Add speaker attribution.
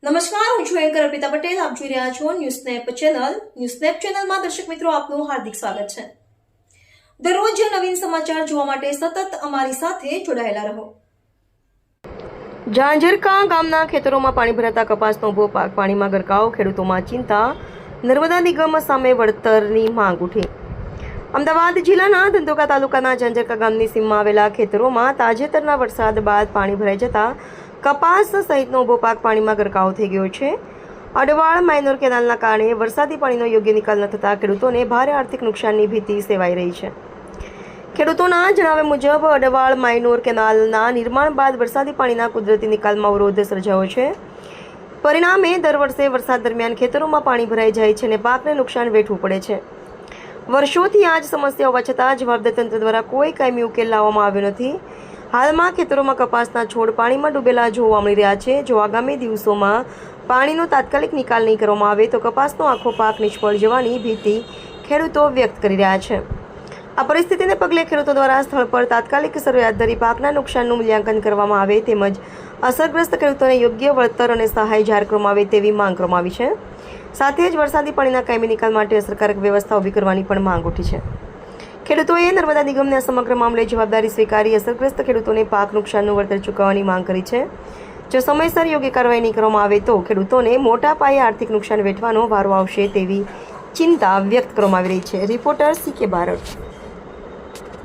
Speaker 1: નમસ્કાર, હું છું એન્કર અર્પિતા પટેલ. આપ જોઈ રહ્યા છો news snap channel. News snap ચેનલમાં દર્શક મિત્રો આપનું હાર્દિક સ્વાગત છે. દરરોજ નવીન સમાચાર જોવા માટે સતત અમારી સાથે જોડાયેલા રહો. ઝાંઝરકા ગામના ખેતરોમાં પાણી ભરાતા કપાસનો ઉભો પાક પાણીમાં ગરકાવ, ખેડૂતોમાં ચિંતા. નર્મદા નિગમ સામે વળતરની માંગ ઉઠી. અમદાવાદ જિલ્લાના ધંધોકા તાલુકાના ઝાંઝરકા ગામની સીમમાં આવેલા ખેતરોમાં તાજેતરના વરસાદ બાદ પાણી ભરાઈ જતા કપાસ સહિતનો ઉભો પાક પાણીમાં ગરકાવ થઈ ગયો છે. અડવાળ માઇનોર કેનાલના કારણે વરસાદી પાણીનો યોગ્ય નિકાલ ન થતાં ખેડૂતોને ભારે આર્થિક નુકસાનની ભીતિ સેવાઈ રહી છે. ખેડૂતોના જણાવ્યા મુજબ અડવાળ માઇનોર કેનાલના નિર્માણ બાદ વરસાદી પાણીના કુદરતી નિકાલમાં અવરોધ સર્જાયો છે. પરિણામે દર વર્ષે વરસાદ દરમિયાન ખેતરોમાં પાણી ભરાઈ જાય છે અને પાકને નુકસાન વેઠવું પડે છે. વર્ષોથી આ જ સમસ્યા હોવા છતાં જવાબદાર તંત્ર દ્વારા કોઈ કાયમી ઉકેલ લાવવામાં આવ્યો નથી. હાલમાં ખેતરોમાં કપાસના છોડ પાણીમાં ડૂબેલા જોવા મળી રહ્યા છે. જો આગામી દિવસોમાં પાણીનો તાત્કાલિક નિકાલ નહીં કરવામાં આવે તો કપાસનો આખો પાક નિષ્ફળ જવાની ભીતિ ખેડૂતો વ્યક્ત કરી રહ્યા છે. આ પરિસ્થિતિને પગલે ખેડૂતો દ્વારા સ્થળ પર તાત્કાલિક સર્વે હાથ ધરી પાકના નુકસાનનું મૂલ્યાંકન કરવામાં આવે તેમજ અસરગ્રસ્ત ખેડૂતોને યોગ્ય વળતર અને સહાય જાહેર કરવામાં આવે તેવી માંગ કરવામાં આવી છે. સાથે જ વરસાદી પાણીના કાયમી નિકાલ માટે અસરકારક વ્યવસ્થા ઊભી કરવાની પણ માંગ ઉઠી છે. ખેડૂતોએ નર્મદા નિગમને આ સમગ્ર મામલે જવાબદારી સ્વીકારી અસરગ્રસ્ત ખેડૂતોને પાક નુકસાનનું વળતર ચૂકવવાની માંગ કરી છે. જો સમયસર યોગ્ય કાર્યવાહી નહીં કરવામાં આવે તો ખેડૂતોને મોટા પાયે આર્થિક નુકસાન વેઠવાનો વારો આવશે તેવી ચિંતા વ્યક્ત કરવામાં આવી રહી છે. Reporter CK Barad.